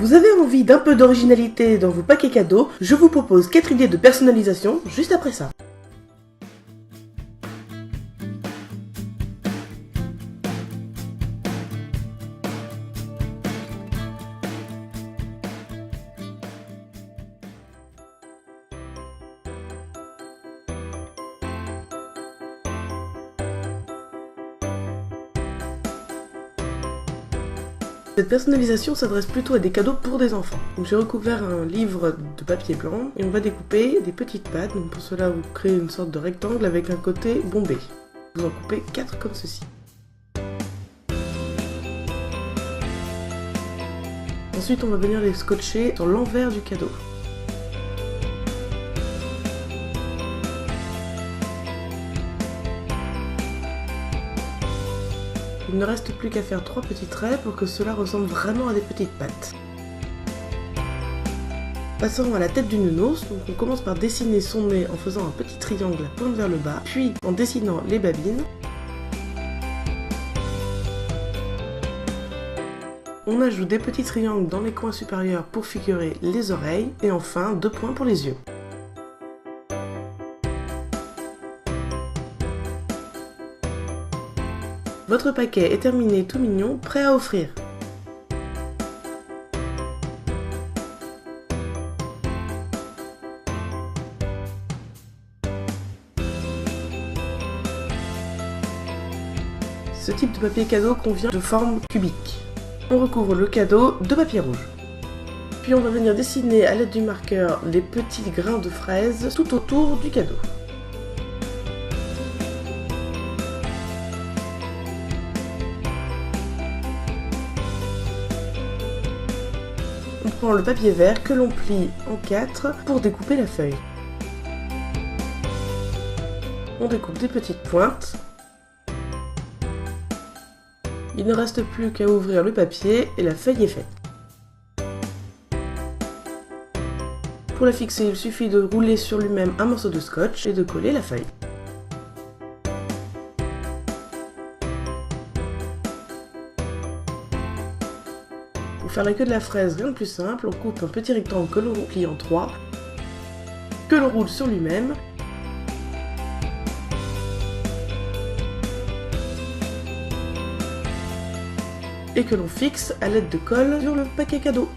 Vous avez envie d'un peu d'originalité dans vos paquets cadeaux? Je vous propose 4 idées de personnalisation juste après ça. Cette personnalisation s'adresse plutôt à des cadeaux pour des enfants. Donc j'ai recouvert un livre de papier blanc et on va découper des petites pattes. Donc pour cela vous créez une sorte de rectangle avec un côté bombé. Vous en coupez 4 comme ceci. Ensuite on va venir les scotcher sur l'envers du cadeau. Il ne reste plus qu'à faire 3 petits traits pour que cela ressemble vraiment à des petites pattes. Passons à la tête du nounours, donc on commence par dessiner son nez en faisant un petit triangle à pointe vers le bas, puis en dessinant les babines. On ajoute des petits triangles dans les coins supérieurs pour figurer les oreilles, et enfin 2 points pour les yeux. Votre paquet est terminé tout mignon, prêt à offrir. Ce type de papier cadeau convient de forme cubique. On recouvre le cadeau de papier rouge. Puis on va venir dessiner à l'aide du marqueur les petits grains de fraises tout autour du cadeau. On prend le papier vert que l'on plie en 4 pour découper la feuille. On découpe des petites pointes. Il ne reste plus qu'à ouvrir le papier et la feuille est faite. Pour la fixer, il suffit de rouler sur lui-même un morceau de scotch et de coller la feuille. Pour faire la queue de la fraise, rien de plus simple, on coupe un petit rectangle que l'on plie en 3, que l'on roule sur lui-même, et que l'on fixe à l'aide de colle sur le paquet cadeau.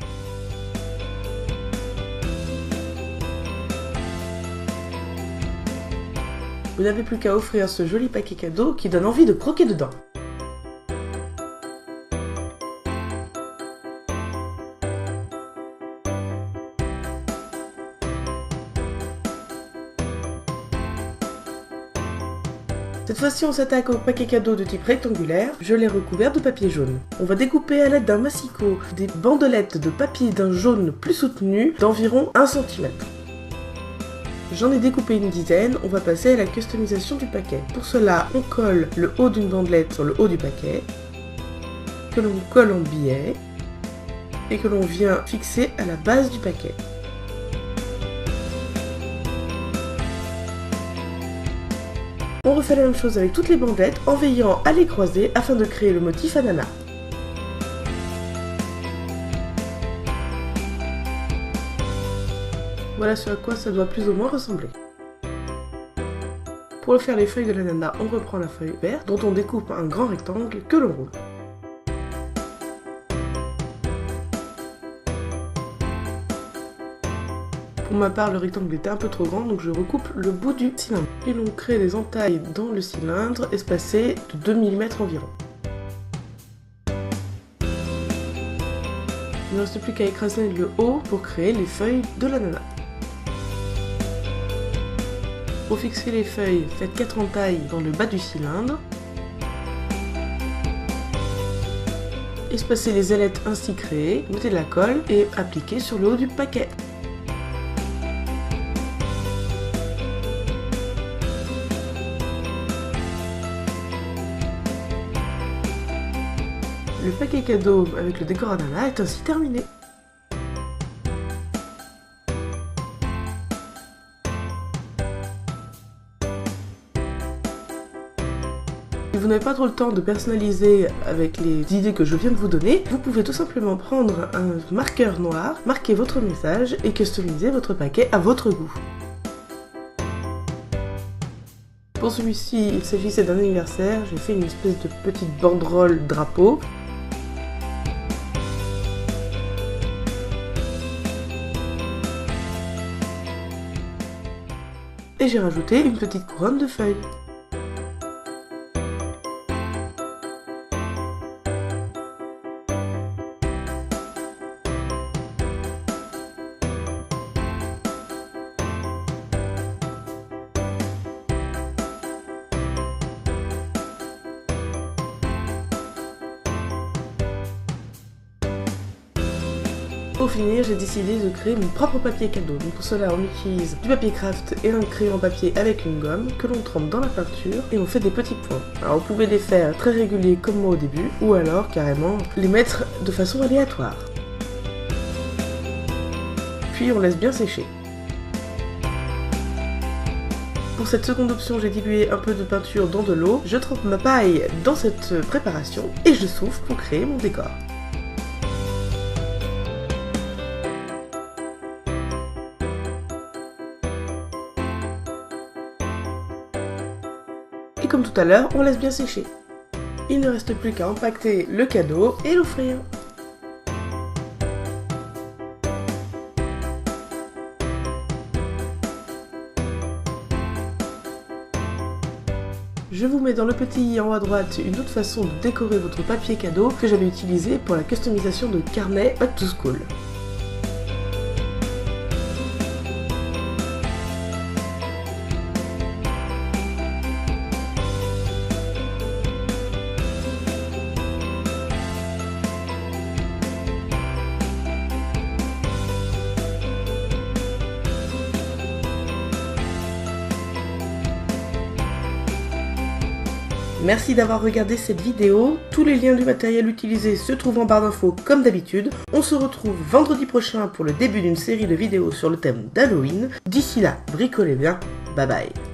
Vous n'avez plus qu'à offrir ce joli paquet cadeau qui donne envie de croquer dedans. Cette fois-ci, on s'attaque au paquet cadeau de type rectangulaire. Je l'ai recouvert de papier jaune. On va découper à l'aide d'un massicot des bandelettes de papier d'un jaune plus soutenu d'environ 1 cm. J'en ai découpé une dizaine, on va passer à la customisation du paquet. Pour cela, on colle le haut d'une bandelette sur le haut du paquet, que l'on colle en billet, et que l'on vient fixer à la base du paquet. On refait la même chose avec toutes les bandelettes en veillant à les croiser afin de créer le motif ananas. Voilà ce à quoi ça doit plus ou moins ressembler. Pour faire les feuilles de l'ananas, on reprend la feuille verte dont on découpe un grand rectangle que l'on roule. Pour ma part, le rectangle était un peu trop grand, donc je recoupe le bout du cylindre. Puis l'on crée des entailles dans le cylindre, espacées de 2 mm environ. Il ne reste plus qu'à écraser le haut pour créer les feuilles de l'ananas. Pour fixer les feuilles, faites 4 entailles dans le bas du cylindre. Espacez les ailettes ainsi créées, mettez de la colle et appliquez sur le haut du paquet. Le paquet cadeau avec le décor ananas est ainsi terminé. Si vous n'avez pas trop le temps de personnaliser avec les idées que je viens de vous donner, vous pouvez tout simplement prendre un marqueur noir, marquer votre message et customiser votre paquet à votre goût. Pour celui-ci, il s'agissait d'un anniversaire, j'ai fait une espèce de petite banderole drapeau. Et j'ai rajouté une petite couronne de feuilles. Pour finir, j'ai décidé de créer mon propre papier cadeau. Donc pour cela, on utilise du papier craft et un crayon papier avec une gomme que l'on trempe dans la peinture et on fait des petits points. Alors vous pouvez les faire très réguliers comme moi au début ou alors carrément les mettre de façon aléatoire. Puis on laisse bien sécher. Pour cette seconde option, j'ai dilué un peu de peinture dans de l'eau. Je trempe ma paille dans cette préparation et je souffle pour créer mon décor. Et comme tout à l'heure, on laisse bien sécher. Il ne reste plus qu'à empaqueter le cadeau et l'offrir. Je vous mets dans le petit i en haut à droite une autre façon de décorer votre papier cadeau que j'avais utilisé pour la customisation de carnet Back to School. Merci d'avoir regardé cette vidéo, tous les liens du matériel utilisé se trouvent en barre d'infos comme d'habitude. On se retrouve vendredi prochain pour le début d'une série de vidéos sur le thème d'Halloween. D'ici là, bricolez bien, bye bye.